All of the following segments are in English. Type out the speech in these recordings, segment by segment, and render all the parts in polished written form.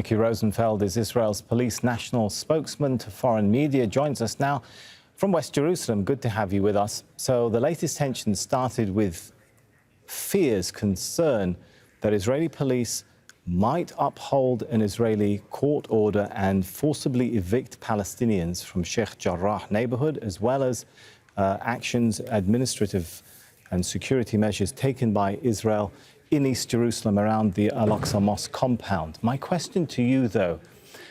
Micky Rosenfeld is Israel's police national spokesman to foreign media, joins us now from West Jerusalem. Good to have you with us. So the latest tension started with fears, concern that Israeli police might uphold an Israeli court order and forcibly evict Palestinians from Sheikh Jarrah neighborhood, as well as actions, administrative and security measures taken by Israel in East Jerusalem around the al-Aqsa mosque compound. My question to you, though,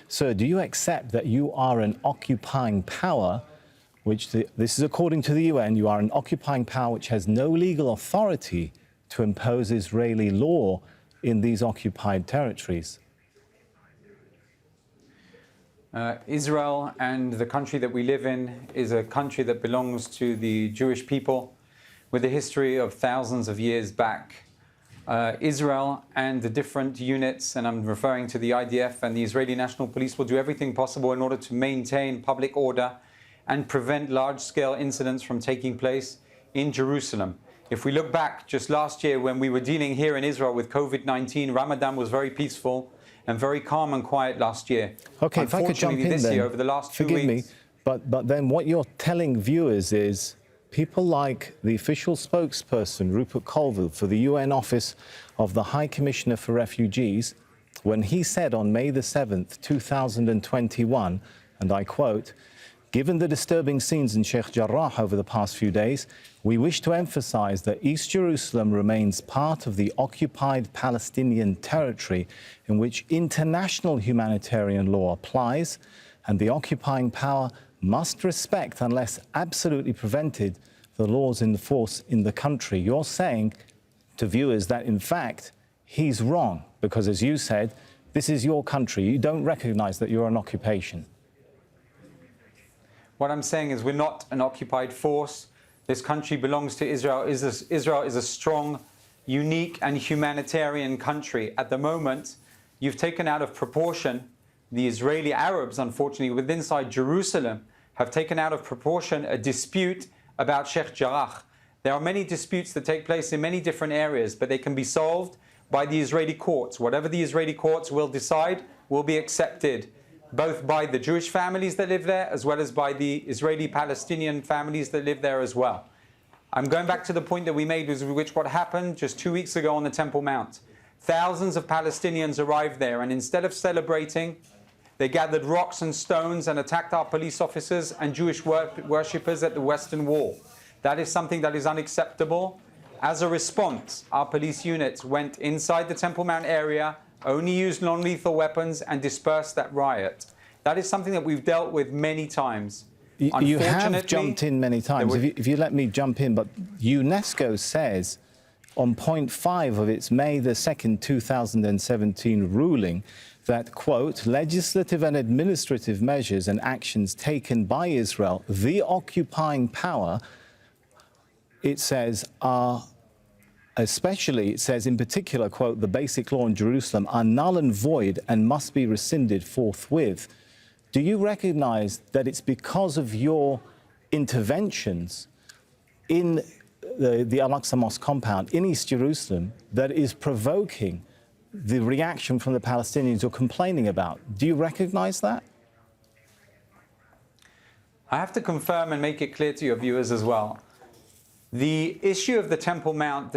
sir, do you accept that you are an occupying power, this is according to the UN, you are an occupying power which has no legal authority to impose Israeli law in these occupied territories? Israel and the country that we live in is a country that belongs to the Jewish people with a history of thousands of years back. Israel and the different units, and I'm referring to the IDF and the Israeli National Police, will do everything possible in order to maintain public order and prevent large-scale incidents from taking place in Jerusalem. If we look back just last year when we were dealing here in Israel with COVID-19, Ramadan was very peaceful and very calm and quiet last year. Okay, if I could jump in this then, year, over the last 2 forgive weeks, me, but then what you're telling viewers is people like the official spokesperson, Rupert Colville, for the UN Office of the High Commissioner for Refugees, when he said on May the 7th, 2021, and I quote, "Given the disturbing scenes in Sheikh Jarrah over the past few days, we wish to emphasize that East Jerusalem remains part of the occupied Palestinian territory in which international humanitarian law applies, and the occupying power must respect, unless absolutely prevented, the laws in force in the country." You're saying to viewers that, in fact, he's wrong, because, as you said, this is your country. You don't recognize that you're an occupation. What I'm saying is we're not an occupied force. This country belongs to Israel. Israel is a strong, unique and humanitarian country. At the moment, you've taken out of proportion the Israeli Arabs, unfortunately, within inside Jerusalem, have taken out of proportion a dispute about Sheikh Jarrah. There are many disputes that take place in many different areas, but they can be solved by the Israeli courts. Whatever the Israeli courts will decide will be accepted, both by the Jewish families that live there, as well as by the Israeli Palestinian families that live there as well. I'm going back to the point that we made, which what happened just 2 weeks ago on the Temple Mount. Thousands of Palestinians arrived there, and instead of celebrating, they gathered rocks and stones and attacked our police officers and Jewish worshippers at the Western Wall. That is something that is unacceptable. As a response, our police units went inside the Temple Mount area, only used non-lethal weapons and dispersed that riot. That is something that we've dealt with many times. You have jumped in many times. If you let me jump in, but UNESCO says on point 5 of its May the 2nd, 2017 ruling that, quote, legislative and administrative measures and actions taken by Israel, the occupying power, it says, are especially, it says in particular, quote, the basic law in Jerusalem are null and void and must be rescinded forthwith. Do you recognize that it's because of your interventions in the al-Aqsa mosque compound in East Jerusalem that is provoking the reaction from the Palestinians you're complaining about? Do you recognize that? I have to confirm and make it clear to your viewers as well. The issue of the Temple Mount,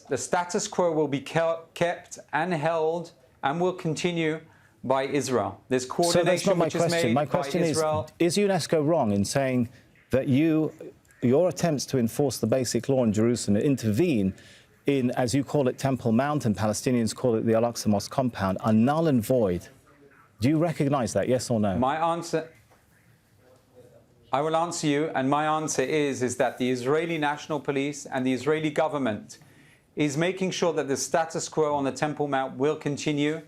the status quo will be kept and held and will continue by Israel. There's coordination. So that's not my which question. is made My question by Israel. Is UNESCO wrong in saying that your attempts to enforce the basic law in Jerusalem intervene in, as you call it, Temple Mount, and Palestinians call it the al-Aqsa mosque compound, are null and void? Do you recognize that, yes or no? My answer, I will answer you, and my answer is that the Israeli National Police and the Israeli government is making sure that the status quo on the Temple Mount will continue.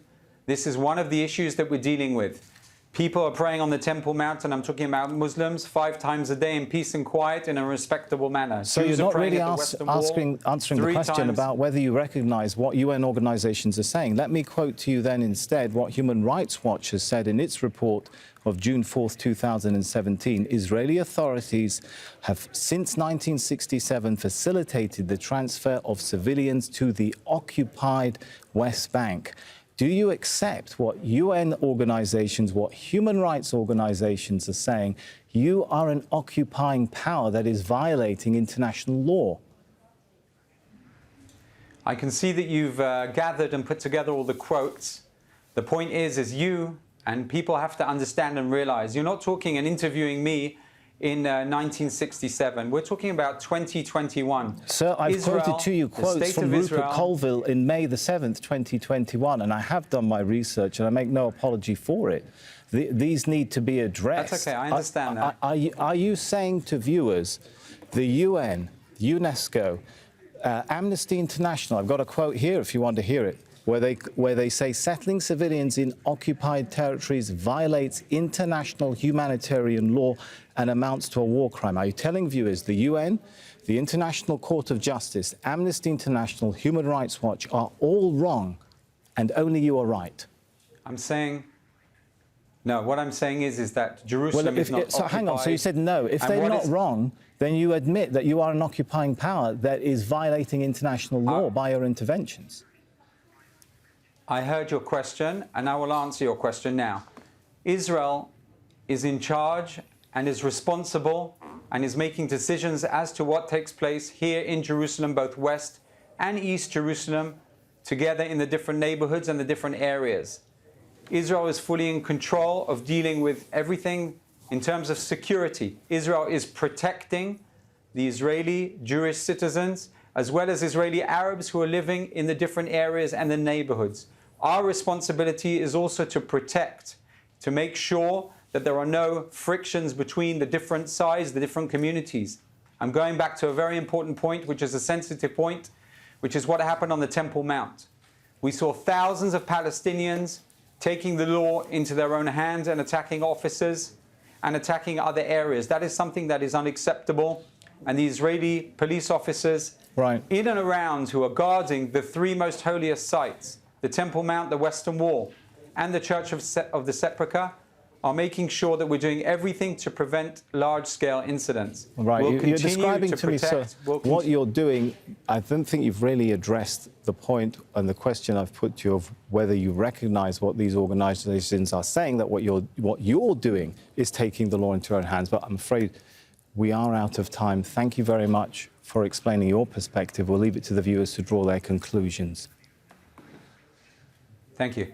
This is one of the issues that we're dealing with. People are praying on the Temple Mount, and I'm talking about Muslims, 5 times a day in peace and quiet in a respectable manner. So you're not really answering the question about whether you recognize what UN organizations are saying. Let me quote to you then instead what Human Rights Watch has said in its report of June 4th, 2017. Israeli authorities have since 1967 facilitated the transfer of civilians to the occupied West Bank. Do you accept what UN organizations, what human rights organizations are saying? You are an occupying power that is violating international law. I can see that you've gathered and put together all the quotes. The point is you and people have to understand and realize you're not talking and interviewing me in 1967. We're talking about 2021. Sir, I've quoted to you quotes from Rupert Colville in May the 7th, 2021, and I have done my research and I make no apology for it. These need to be addressed. That's okay, I understand that. Are you saying to viewers, the UN, UNESCO, Amnesty International, I've got a quote here if you want to hear it, where they say settling civilians in occupied territories violates international humanitarian law and amounts to a war crime. Are you telling viewers the UN, the International Court of Justice, Amnesty International, Human Rights Watch are all wrong and only you are right? I'm saying, no, what I'm saying is that Jerusalem is not occupied. So hang on, so you said no. If they're not wrong, then you admit that you are an occupying power that is violating international law by your interventions. I heard your question, and I will answer your question now. Israel is in charge and is responsible and is making decisions as to what takes place here in Jerusalem, both West and East Jerusalem, together in the different neighborhoods and the different areas. Israel is fully in control of dealing with everything in terms of security. Israel is protecting the Israeli Jewish citizens as well as Israeli Arabs who are living in the different areas and the neighborhoods. Our responsibility is also to protect, to make sure that there are no frictions between the different sides, the different communities. I'm going back to a very important point, which is a sensitive point, which is what happened on the Temple Mount. We saw thousands of Palestinians taking the law into their own hands and attacking officers and attacking other areas. That is something that is unacceptable. And the Israeli police officers in and around who are guarding the three most holiest sites, the Temple Mount, the Western Wall, and the Church of the Sepulchre, are making sure that we're doing everything to prevent large-scale incidents. Right, you're describing to me, sir, what you're doing. I don't think you've really addressed the point and the question I've put to you of whether you recognise what these organisations are saying, that what you're doing is taking the law into your own hands. But I'm afraid we are out of time. Thank you very much for explaining your perspective. We'll leave it to the viewers to draw their conclusions. Thank you.